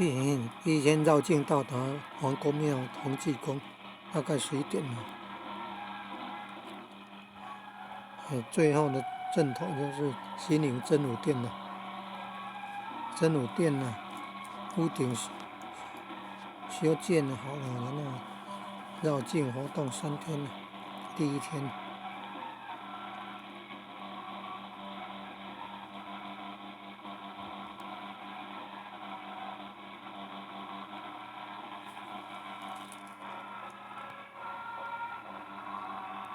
一天绕境到达皇宫庙同济宫，大概11点了。最后的正头就是西宁真武殿了。真武殿呢，屋顶修建好了，然后绕境活动3天了。第1天。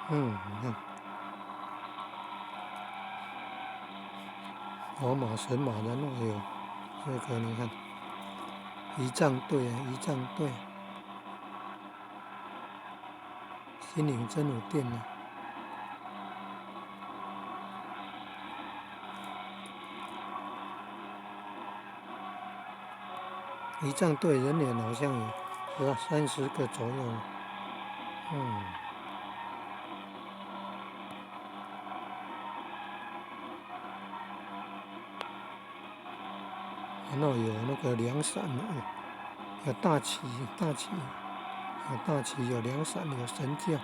你看，罗马神马，然后有这个，你看，仪仗队啊，仪仗队，西宁真武殿啊。仪仗队人员好像有30个左右。然后有那个凉伞，有大旗，有大旗，有凉伞，有神教。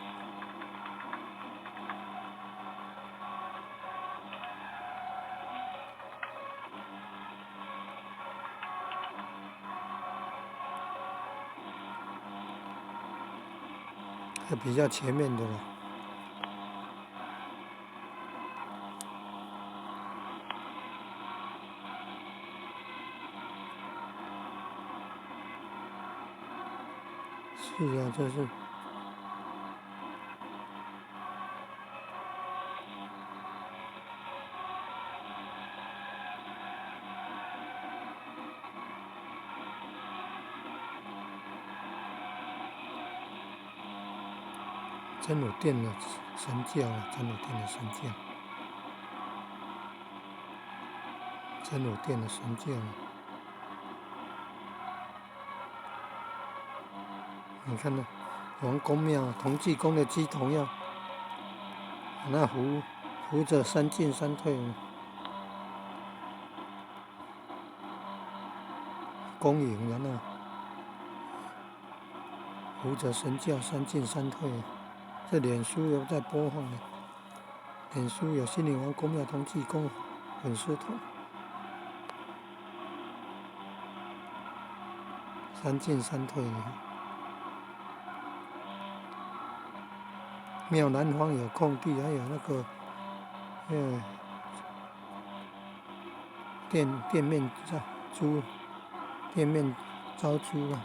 是比较前面的了。是啊，这是真武殿的神教啊，真武殿的神教，真武殿的神教。你看那皇宫庙同济宫的鸡头要那扶着3进3退，恭迎，然后扶着神教3进3退。这脸书有在播放的，脸书有西宁皇宫庙同济宫粉丝团，3进3退。庙南方有空地，还有那个店面招租啊。